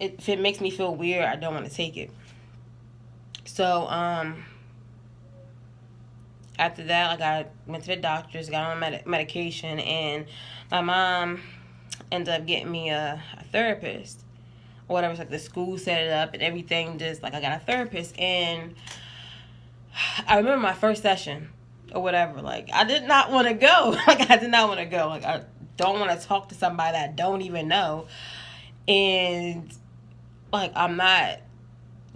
if it makes me feel weird, I don't want to take it. So after that, like, I went to the doctors, got on medication, and my mom ended up getting me a therapist or whatever. It's like the school set it up and everything. Just like I got a therapist, and I remember my first session or whatever. Like, I did not want to go. Like, I did not want to go. Like, I don't want to talk to somebody that I don't even know, and like, I'm not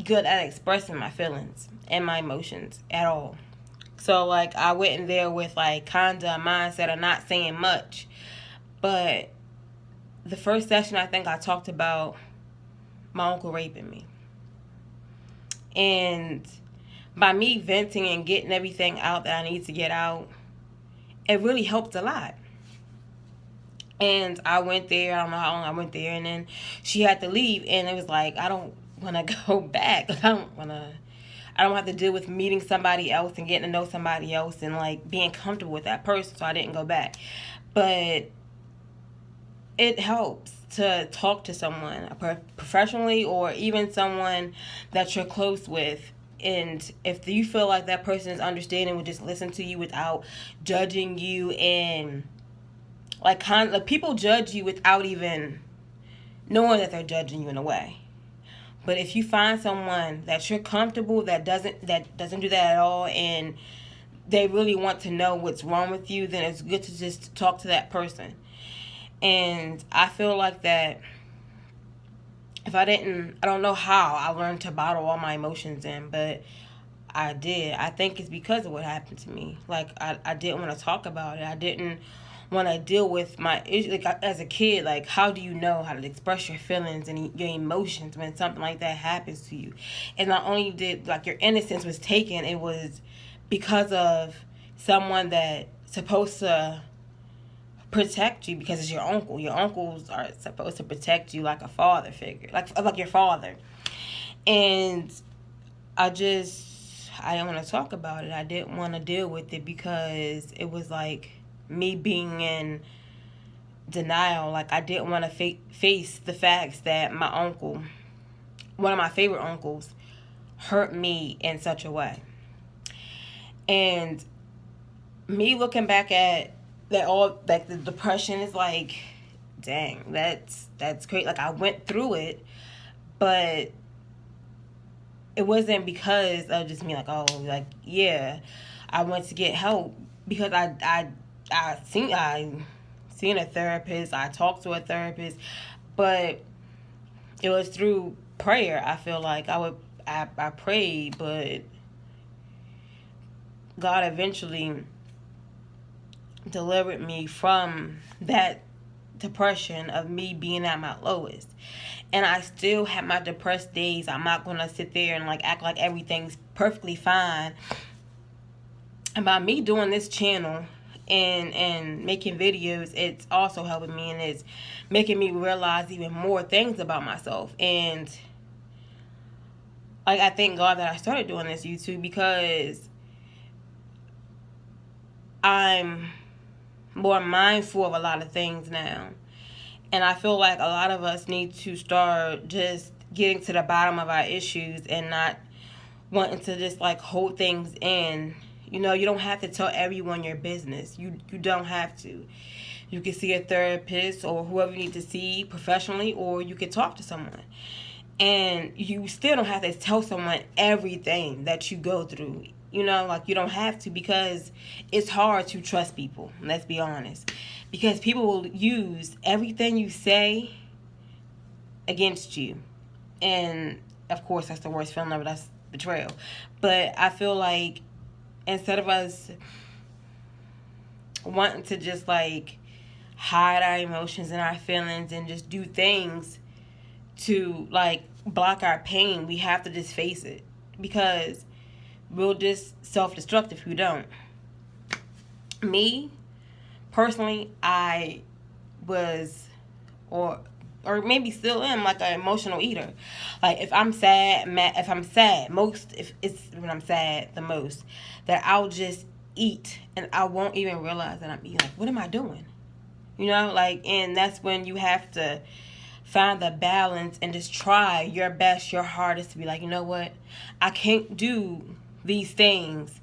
good at expressing my feelings and my emotions at all. So, like, I went in there with, like, kind of a mindset of not saying much. But the first session, I think I talked about my uncle raping me. And by me venting and getting everything out that I need to get out, it really helped a lot. And I went there, I don't know how long I went there, and then she had to leave. And it was like, I don't want to go back. I don't have to deal with meeting somebody else and getting to know somebody else and, like, being comfortable with that person. So I didn't go back. But it helps to talk to someone professionally, or even someone that you're close with. And if you feel like that person is understanding, would just listen to you without judging you, and like, people judge you without even knowing that they're judging you in a way. But if you find someone that you're comfortable, that doesn't do that at all, and they really want to know what's wrong with you, then it's good to just talk to that person. And I feel like that if I don't know how I learned to bottle all my emotions in, but I did. I think it's because of what happened to me. Like, I didn't want to talk about it. I didn't want to deal with my issue. Like, as a kid, like, how do you know how to express your feelings and your emotions when something like that happens to you? And not only did, like, your innocence was taken, it was because of someone that supposed to protect you, because it's your uncle. Your uncles are supposed to protect you like a father figure, like your father. And I didn't want to talk about it. I didn't want to deal with it because it was like me being in denial. Like, I didn't want to face the facts that my uncle, one of my favorite uncles, hurt me in such a way. And me looking back at that, all, like, the depression is like, dang, that's great. Like, I went through it, but it wasn't because of just me, like, oh, like, yeah, I went to get help because I seen a therapist, I talked to a therapist, but it was through prayer. I feel like I prayed, but God eventually delivered me from that depression of me being at my lowest. And I still have my depressed days. I'm not going to sit there and, like, act like everything's perfectly fine. And by me doing this channel and making videos, it's also helping me, and it's making me realize even more things about myself. And, like, I thank God that I started doing this YouTube, because I'm more mindful of a lot of things now. And I feel like a lot of us need to start just getting to the bottom of our issues and not wanting to just, like, hold things in. You know, you don't have to tell everyone your business. You don't have to. You can see a therapist or whoever you need to see professionally, or you can talk to someone. And you still don't have to tell someone everything that you go through. You know, like, you don't have to, because it's hard to trust people. Let's be honest. Because people will use everything you say against you. And, of course, that's the worst feeling ever. That's betrayal. But I feel like instead of us wanting to just, like, hide our emotions and our feelings and just do things to, like, block our pain, we have to just face it. Because we'll just self-destruct if we don't. Me, personally, I was, or maybe still am, like, an emotional eater. Like, if I'm sad, if it's when I'm sad the most, that I'll just eat, and I won't even realize that I'm eating. Like, what am I doing? You know, like, and that's when you have to find the balance and just try your best, your hardest to be like, you know what, I can't do these things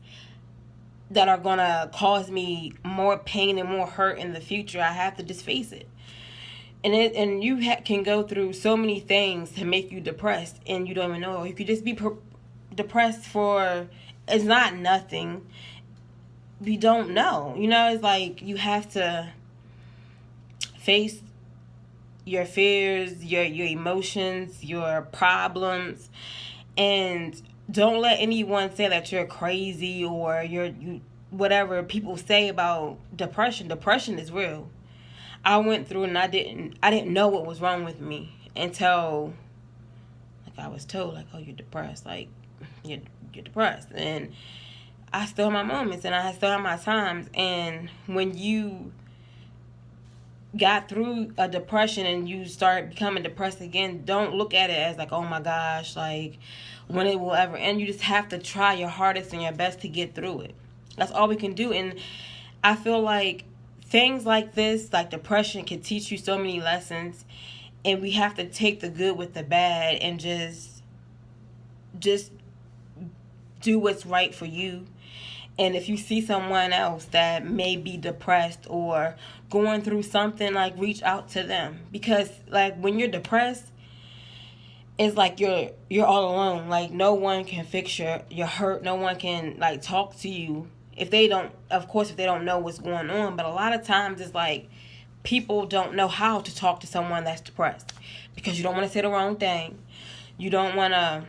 that are gonna cause me more pain and more hurt in the future. I have to just face it. And you can go through so many things to make you depressed, and you don't even know. You could just be depressed for, it's not nothing. We don't know. You know, it's like you have to face your fears, your emotions, your problems, and don't let anyone say that you're crazy or you whatever people say about depression. Depression is real. I went through it, and I didn't know what was wrong with me until like I was told, like, oh, you're depressed, like you're depressed. And I still have my moments, and I still have my times. And when you got through a depression and you start becoming depressed again, don't look at it as like, oh my gosh, like when it will ever end. You just have to try your hardest and your best to get through it. That's all we can do. And I feel like things like this, like depression, can teach you so many lessons, and we have to take the good with the bad and just do what's right for you. And if you see someone else that may be depressed or going through something, like, reach out to them. Because, like, when you're depressed, it's like you're all alone. Like, no one can fix your hurt. No one can, like, talk to you. If they don't know what's going on. But a lot of times it's like people don't know how to talk to someone that's depressed. Because you don't want to say the wrong thing. You don't want to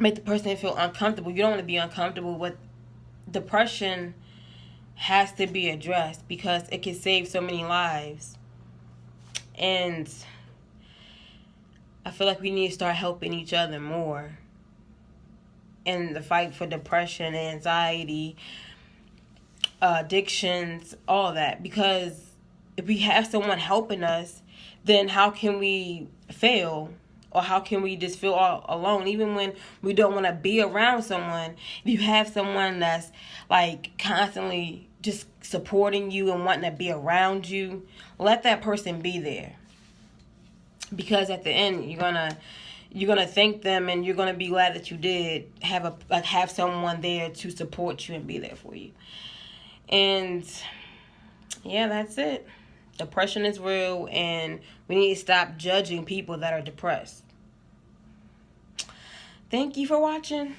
make the person feel uncomfortable. You don't want to be uncomfortable with depression. Has to be addressed because it can save so many lives. And I feel like we need to start helping each other more in the fight for depression, anxiety, addictions, all that. Because if we have someone helping us, then how can we fail? Or how can we just feel all alone? Even when we don't want to be around someone, if you have someone that's like constantly just supporting you and wanting to be around you, let that person be there. Because at the end, you're gonna thank them, and you're gonna be glad that you did have someone there to support you and be there for you. And yeah, that's it. Depression is real, and we need to stop judging people that are depressed. Thank you for watching.